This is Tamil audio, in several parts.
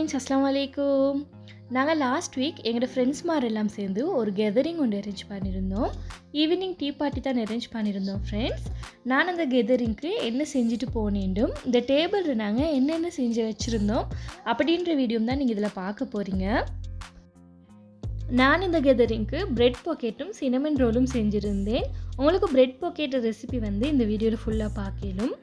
friends, Assalamu alaikum. நாங்க லாஸ்ட் வீக் எங்களோட ஃப்ரெண்ட்ஸ் எல்லாம் சேர்ந்து ஒரு கெதரிங் ஒன்று அரேஞ்ச் பண்ணியிருந்தோம். ஈவினிங் டீ பார்ட்டி தான் அரேஞ்ச் பண்ணியிருந்தோம் ஃப்ரெண்ட்ஸ். நான் அந்த கெதரிங்க்கு என்ன செஞ்சுட்டு போனேன்டும் இந்த டேபிளில் நாங்கள் என்னென்ன செஞ்சு வச்சுருந்தோம் அப்படின்ற வீடியோ தான் நீங்கள் இதில் பார்க்க போகிறீங்க. நான் இந்த கெதரிங்க்கு பிரெட் பாக்கெட்டும் சினமன் ரோலும் செஞ்சுருந்தேன். உங்களுக்கு பிரெட் பாக்கெட் ரெசிபி வந்து இந்த வீடியோவில் ஃபுல்லாக பார்க்கலும்.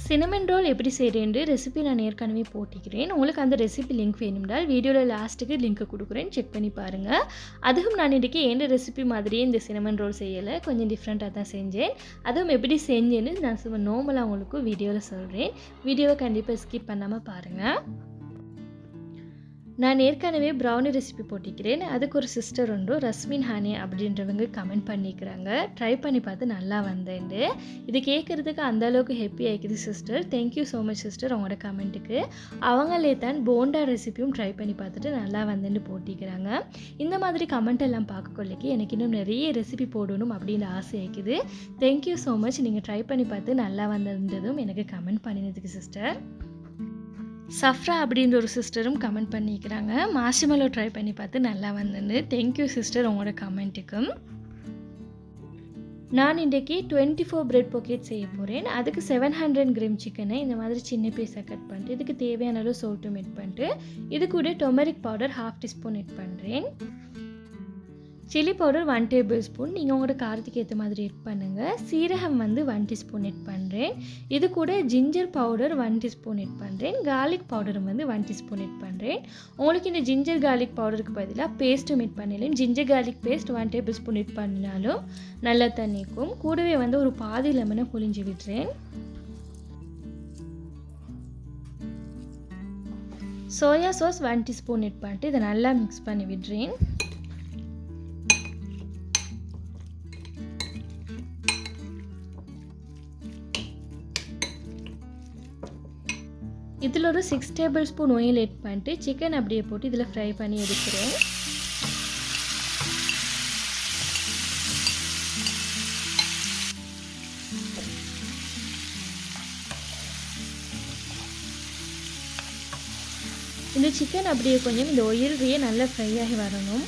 சினமன் ரோல் எப்படி செய்கிறேன்னு ரெசிபி நான் ஏற்கனவே போட்டிக்கிறேன். உங்களுக்கு அந்த ரெசிபி லிங்க் வேணும்னால் வீடியோவில் லாஸ்ட்டுக்கு லிங்க் கொடுக்குறேன், செக் பண்ணி பாருங்கள். அதுவும் நான் இன்றைக்கி எந்த ரெசிபி மாதிரியே இந்த சினமன் ரோல் செய்யலை, கொஞ்சம் டிஃப்ரெண்ட்டாக தான் செஞ்சேன். அதுவும் எப்படி செஞ்சேன்னு நான் சும்மா நார்மலாக உங்களுக்கு வீடியோவில் சொல்கிறேன். வீடியோவை கண்டிப்பாக ஸ்கிப் பண்ணாமல் பாருங்கள். நான் ஏற்கனவே ப்ரௌனி ரெசிபி போட்டிக்கிறேன். அதுக்கு ஒரு சிஸ்டர் உண்டு, ரஸ்மின் ஹானி அப்படின்றவங்க கமெண்ட் பண்ணிக்கிறாங்க. ட்ரை பண்ணி பார்த்து நல்லா வந்தேன்ட்டு. இது கேட்குறதுக்கு அந்தளவுக்கு ஹாப்பி ஆகிக்குது sister. Thank you so much sister உங்களோட கமெண்ட்டுக்கு. அவங்களே தான் போண்டா ரெசிபியும் ட்ரை பண்ணி பார்த்துட்டு நல்லா வந்தேன்னு போட்டிக்கிறாங்க. இந்த மாதிரி கமெண்ட் எல்லாம் பார்க்கக்கொள்ளைக்கு எனக்கு இன்னும் நிறைய ரெசிபி போடணும் அப்படின்னு ஆசை ஆகிக்குது. Thank you so much. நீங்கள் ட்ரை பண்ணி பார்த்து நல்லா வந்திருந்ததும் எனக்கு கமெண்ட் பண்ணினதுக்கு சிஸ்டர். சஃப்ரா அப்படின்ற ஒரு சிஸ்டரும் கமெண்ட் பண்ணிக்கிறாங்க. மார்ஷமெல்லோ ட்ரை பண்ணி பார்த்து நல்லா வந்தது. தேங்க்யூ சிஸ்டர் உங்களோட கமெண்ட்டுக்கும். நான் இன்றைக்கி 24 பிரெட் பாக்கெட் செய்ய போகிறேன். அதுக்கு 700 கிராம் சிக்கனை இந்த மாதிரி சின்ன பீஸாக கட் பண்ணிட்டு இதுக்கு தேவையான அளவு சோல்ட்டும் எட் பண்ணிட்டு இது கூட டொமரிக் பவுடர் 1/2 டீஸ்பூன் எட் பண்ணுறேன். சில்லி பவுடர் 1 டேபிள் ஸ்பூன் நீங்கள் உங்களோட காரத்துக்கு ஏற்ற மாதிரி எட் பண்ணுங்கள். சீரகம் வந்து 1 டீஸ்பூன் எட் பண்ணுறேன். இது கூட ஜிஞ்சர் பவுடர் 1 டீஸ்பூன் எட் பண்ணுறேன். கார்லிக் பவுடரும் வந்து 1 டீஸ்பூன் எட் பண்ணுறேன். உங்களுக்கு இந்த ஜிஞ்சர் கார்லிக் பவுடருக்கு பதிலாக பேஸ்ட்டும் எட் பண்ணலாம். Ginger garlic paste 1 tablespoon add பண்ணினாலும் நல்லா தண்ணிக்கும். கூடவே வந்து ஒரு பாதி லெமனை புளிஞ்சு விடுறேன். சோயா சாஸ் 1 டீஸ்பூன் எட் பண்ணிட்டு இதை நல்லா மிக்ஸ் பண்ணி விடுறேன். இதில் ஒரு 6 டேபிள் ஸ்பூன் ஆயில் எட் பண்ணிட்டு சிக்கன் அப்படியே போட்டு இதில் ஃப்ரை பண்ணி எடுக்கிறேன். இந்த சிக்கன் அப்படியே கொஞ்சம் இந்த ஆயில்லையே நல்லா ஃப்ரை ஆகி வரணும்.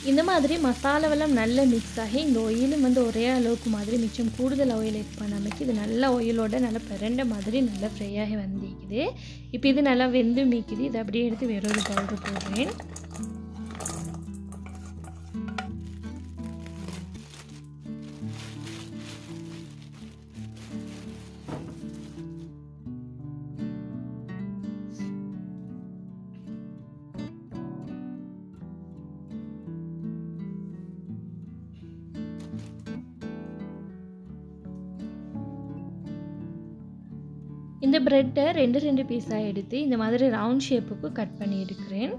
இந்த மாதிரி மசாலாவெல்லாம் நல்லா மிக்ஸ் ஆகி இந்த ஆயிலும் வந்து ஒரே அளவுக்கு மாதிரி மிச்சம் கூடுதல் ஆயில் எட் பண்ணாமல் இது நல்லா ஆயிலோட நல்லா பிறண்ட மாதிரி நல்லா ஃப்ரை ஆகி வந்திக்குது. இப்போ இது நல்லா வெந்து மீக்குது. இதை அப்படியே எடுத்து வேறொரு பவுடர் போடுறேன். இந்த பிரெட்டை 2 பீஸாக எடுத்து இந்த மாதிரி ரவுண்ட் ஷேப்புக்கு கட் பண்ணி எடுக்கிறேன்.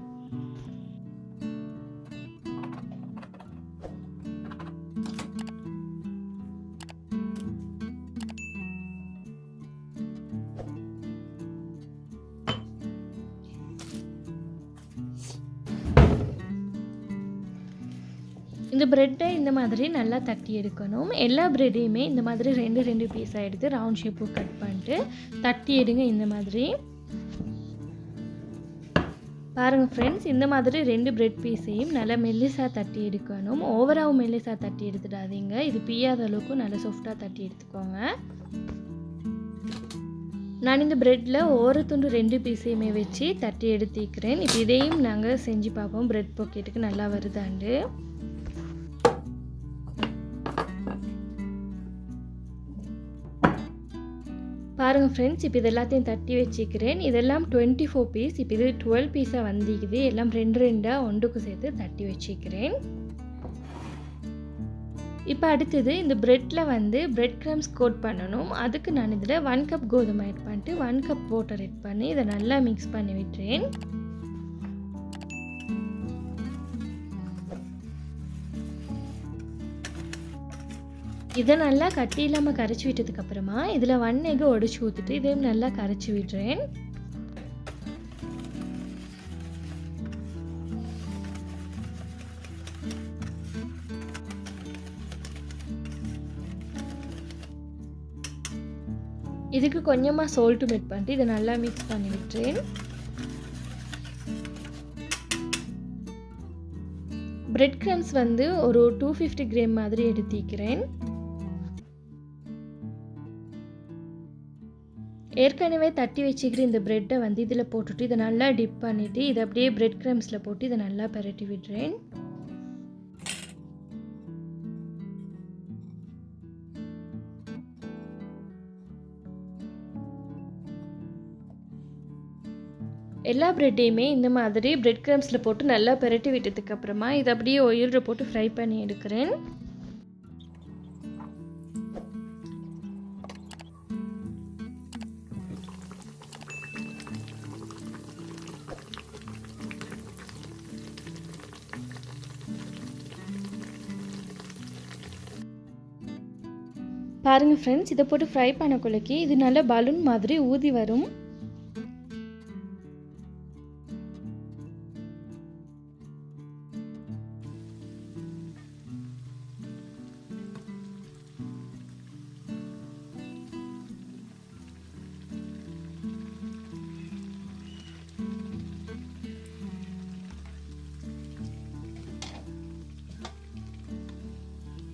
இந்த பிரெட்டை இந்த மாதிரி நல்லா தட்டி எடுக்கணும். எல்லா பிரெட்டையுமே இந்த மாதிரி 2 பீஸாக எடுத்து ரவுண்ட் ஷேப்பு கட் பண்ணிட்டு தட்டி எடுங்க. இந்த மாதிரி பாருங்கள் ஃப்ரெண்ட்ஸ், இந்த மாதிரி 2 பிரெட் பீஸையும் நல்லா மெல்லிசாக தட்டி எடுக்கணும். ஓவராக மெல்லிசாக தட்டி எடுத்துடாதீங்க. இது பிய்யாத அளவுக்கு நல்லா சாஃப்டாக தட்டி எடுத்துக்கோங்க. நான் இந்த பிரெட்டில் ஒரு துண்டு 2 பீஸையுமே வச்சு தட்டி எடுத்துக்கிறேன். இப்போ இதையும் நாங்கள் செஞ்சு பார்ப்போம் பிரெட் பாக்கெட்டுக்கு நல்லா வருதாண்டு. பாருங்கள் ஃப்ரெண்ட்ஸ், இப்போ இது எல்லாத்தையும் தட்டி வச்சுக்கிறேன். இதெல்லாம் 24 பீஸ். இப்போ இது 12 பீஸாக வந்திக்குது. எல்லாம் 2 ஒன்றுக்கு சேர்த்து தட்டி வச்சுக்கிறேன். இப்போ அடுத்தது இந்த பிரெட்டில் வந்து பிரெட் க்ரம்ஸ் கோட் பண்ணணும். அதுக்கு நான் இதில் 1 கப் கோதுமை ஆட் பண்ணிட்டு 1 கப் வாட்டர் ஆட் பண்ணி இதை நல்லா மிக்ஸ் பண்ணி விட்டுறேன். இதை நல்லா கட்டி இல்லாமல் கரைச்சி விட்டதுக்கப்புறமா இதில் 1 எக் உடச்சி ஊற்றிட்டு இதையும் நல்லா கரைச்சி விடுறேன். இதுக்கு கொஞ்சமாக சால்ட்டும் ஆட் பண்ணிட்டு இதை நல்லா மிக்ஸ் பண்ணி விட்டுறேன். பிரெட் கிரம்ஸ் வந்து ஒரு 250 கிராம் மாதிரி எடுத்துக்கிறேன். ஏற்கனவே தட்டி வச்சுக்கிற இந்த பிரெட்டை வந்து இதில் போட்டுட்டு இதை நல்லா டிப் பண்ணிவிட்டு இதை அப்படியே பிரெட் கிரம்ஸில் போட்டு இதை நல்லா பரட்டி விடுறேன். எல்லா பிரெட்டையுமே இந்த மாதிரி பிரெட் கிரம்ஸில் போட்டு நல்லா பரட்டி விட்டதுக்கப்புறமா இதை அப்படியே ஆயிலில் போட்டு ஃப்ரை பண்ணி எடுக்கிறேன். பாருங்கள் ஃப்ரெண்ட்ஸ், இதை போட்டு ஃப்ரை பண்ணக்குள்ளக்கி இது நல்லா பலூன் மாதிரி ஊதி வரும்.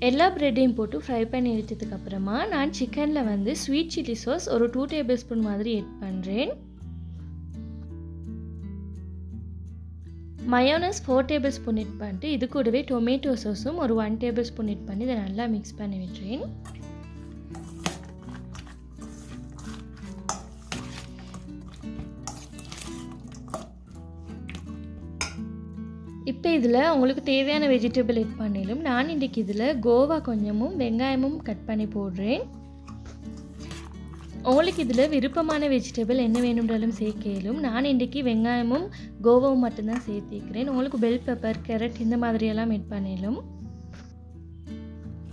எல்லா பிரெட்டையும் போட்டு ஃப்ரை பண்ணி எடுத்ததுக்கப்புறமா நான் சிக்கனில் வந்து ஸ்வீட் சில்லி சாஸ் ஒரு 2 டேபிள் ஸ்பூன் மாதிரி ஆட் பண்ணுறேன். மயோனஸ் 4 டேபிள் ஸ்பூன் ஆட் பண்ணிட்டு இது கூடவே டொமேட்டோ சாஸும் ஒரு 1 டேபிள் ஸ்பூன் ஆட் பண்ணி இதை நல்லா மிக்ஸ் பண்ணி விட்டுறேன். இப்போ இதில் உங்களுக்கு தேவையான வெஜிடபிள் ஆட் பண்ணிடும். நான் இன்றைக்கி இதில் கோவா கொஞ்சமும் வெங்காயமும் கட் பண்ணி போடுறேன். உங்களுக்கு இதில் விருப்பமான வெஜிடபிள் என்ன வேணும்னாலும் சேர்க்கலும். நான் இன்றைக்கி வெங்காயமும் கோவாவும் மட்டும்தான் சேர்த்திக்கிறேன். உங்களுக்கு பெல் பெப்பர், கேரட் இந்த மாதிரியெல்லாம் ஆட் பண்ணிடும்.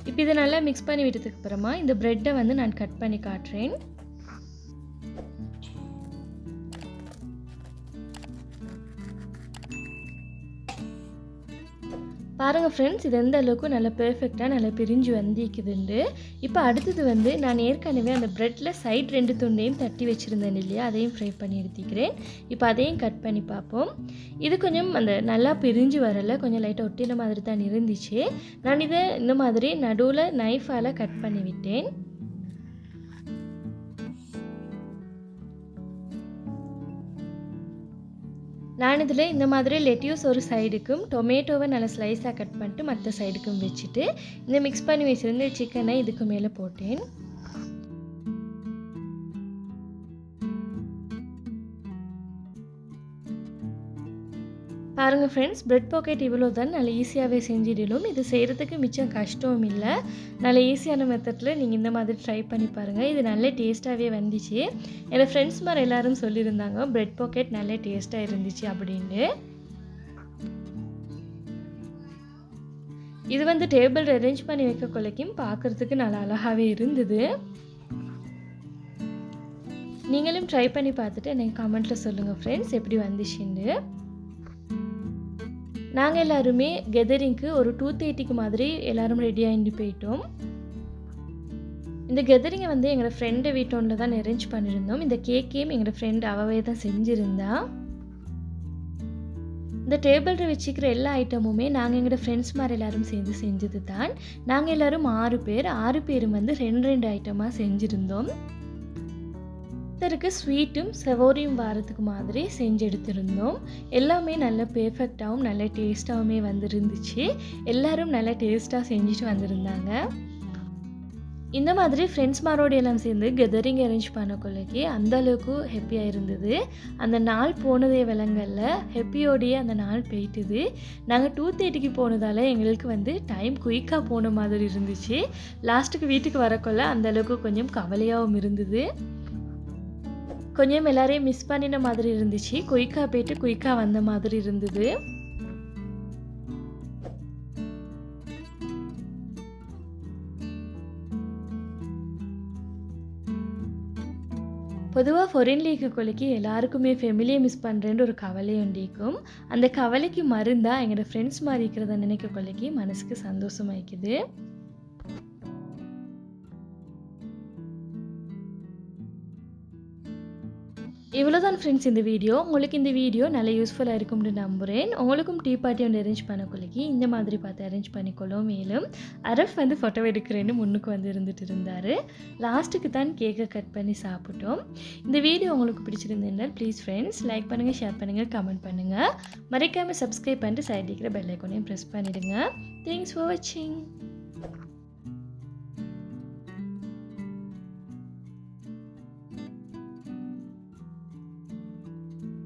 இப்போ இதை நல்லா மிக்ஸ் பண்ணி விட்டதுக்கு அப்புறமா இந்த ப்ரெட்டை வந்து நான் கட் பண்ணி காட்டுறேன். பாருங்கள் ஃப்ரெண்ட்ஸ், இது எந்த அளவுக்கு நல்லா பெர்ஃபெக்டாக நல்லா பிரிஞ்சு வந்திக்குதுண்டு. இப்போ அடுத்தது வந்து நான் ஏற்கனவே அந்த ப்ரெட்டில் சைட் 2 துண்டையும் தட்டி வச்சுருந்தேன் இல்லையா, அதையும் ஃப்ரை பண்ணி எடுத்துக்கிறேன். இப்போ அதையும் கட் பண்ணி பார்ப்போம். இது கொஞ்சம் அந்த நல்லா பிரிஞ்சு வரலை, கொஞ்சம் லைட்டாக ஒட்டின மாதிரி தான் இருந்துச்சு. நான் இதை இந்த மாதிரி நடுவில் நைஃபால் கட் பண்ணி விட்டேன். நான் இதில் இந்த மாதிரி லெட்யூஸ் ஒரு சைடுக்கும் டொமேட்டோவை நல்லா ஸ்லைஸாக கட் பண்ணிட்டு மற்ற சைடுக்கும் வச்சுட்டு இந்த மிக்ஸ் பண்ணி வச்சுருந்த சிக்கனை இதுக்கு மேலே போட்டேன். பாருங்கள் ஃப்ரெண்ட்ஸ், பிரெட் பாக்கெட் இவ்வளோ தான் நல்லா ஈஸியாகவே செஞ்சிடலும். இது செய்கிறதுக்கு மிச்சம் கஷ்டமும் இல்லை. நல்ல ஈஸியான மெத்தடில் நீங்கள் இந்த மாதிரி ட்ரை பண்ணி பாருங்கள். இது நல்ல டேஸ்ட்டாகவே வந்துச்சு. என்னோடய ஃப்ரெண்ட்ஸ் மாதிரி எல்லோரும் சொல்லியிருந்தாங்க பிரெட் பாக்கெட் நல்ல டேஸ்ட்டாக இருந்துச்சு அப்படின்னு. இது வந்து டேபிள் அரேஞ்ச் பண்ணி வைக்க கொள்ளைக்கும் பார்க்குறதுக்கு நல்லா அழகாகவே இருந்தது. நீங்களும் ட்ரை பண்ணி பார்த்துட்டு எனக்கு கமெண்ட்டில் சொல்லுங்கள் ஃப்ரெண்ட்ஸ் எப்படி வந்துச்சுன்னு. நாங்கள் எல்லாருமே கெதரிங்க்கு ஒரு 2:30 மாதிரி எல்லோரும் ரெடியாகிட்டு போயிட்டோம். இந்த கெதரிங்கை வந்து எங்களோட ஃப்ரெண்டு வீட்டோனில் தான் அரேஞ்ச் பண்ணியிருந்தோம். இந்த கேக்கையும் எங்களோட ஃப்ரெண்டு அவவே தான் செஞ்சுருந்தா. இந்த டேபிளில் வச்சுக்கிற எல்லா ஐட்டமுமே நாங்கள் எங்களோட ஃப்ரெண்ட்ஸ் மாதிரி எல்லோரும் சேர்ந்து செஞ்சது தான். நாங்கள் எல்லோரும் 6 பேரும் வந்து 2 ஐட்டமாக செஞ்சுருந்தோம். ஒருத்தருக்கு ஸ்வீட்டும் செவோரியும் வாரத்துக்கு மாதிரி செஞ்சு எடுத்திருந்தோம். எல்லாமே நல்ல பெர்ஃபெக்டாகவும் நல்ல டேஸ்ட்டாகவுமே வந்துருந்துச்சு. எல்லோரும் நல்ல டேஸ்ட்டாக செஞ்சுட்டு வந்திருந்தாங்க. இந்த மாதிரி ஃப்ரெண்ட்ஸ்மாரோடு எல்லாம் சேர்ந்து கெதரிங் அரேஞ்ச் பண்ணக்குள்ளக்கி அந்த அளவுக்கு ஹாப்பியாக இருந்தது. அந்த நாள் போனதே விலங்கல்ல, ஹாப்பியோடையே அந்த நாள் போயிட்டுது. நாங்கள் 2:30 போனதால் எங்களுக்கு வந்து டைம் குயிக்காக போன மாதிரி இருந்துச்சு. லாஸ்ட்டுக்கு வீட்டுக்கு வரக்குள்ள அந்த அளவுக்கு கொஞ்சம் கவலையாகவும் இருந்தது. கொஞ்சம் எல்லாரையும் மிஸ் பண்ணின மாதிரி இருந்துச்சு. குயிக்காக போயிட்டு குயிக்காக வந்த மாதிரி இருந்தது. பொதுவாக ஃபாரின் லீக்கு கொலைக்கு எல்லாருக்குமே ஃபேமிலியை மிஸ் பண்ணுறேன்னு ஒரு கவலை உண்டிக்கும். அந்த கவலைக்கு மருந்தாக எங்களோட ஃப்ரெண்ட்ஸ் மாதிரி இருக்கிறத நினைக்க கொலைக்கு மனசுக்கு சந்தோஷமாயிக்குது. இவ்வளோதான் ஃப்ரெண்ட்ஸ் இந்த வீடியோ. உங்களுக்கு இந்த வீடியோ நல்ல யூஸ்ஃபுல்லாக இருக்கும்னு நம்புகிறேன். உங்களுக்கும் டீ பார்ட்டி ஒன்று அரேஞ்ச் பண்ணக்குள்ளேக்கு இந்த மாதிரி பார்த்து அரேஞ்ச் பண்ணிக்கொள்ளும். மேலும் அரஃப் வந்து ஃபோட்டோ எடுக்கிறேன்னு முன்னுக்கு வந்து இருந்துட்டு இருந்தார். லாஸ்ட்டுக்கு தான் கேக்கை கட் பண்ணி சாப்பிட்டோம். இந்த வீடியோ உங்களுக்கு பிடிச்சிருந்தேன்னால் ப்ளீஸ் ஃப்ரெண்ட்ஸ் லைக் பண்ணுங்கள், ஷேர் பண்ணுங்கள், கமெண்ட் பண்ணுங்கள். மறக்காமல் சப்ஸ்கிரைப் பண்ணிட்டு சைடில் இருக்கிற பெல் ஐக்கானையும் ப்ரெஸ் பண்ணிவிடுங்க. தேங்க்ஸ் ஃபார் வாட்சிங்.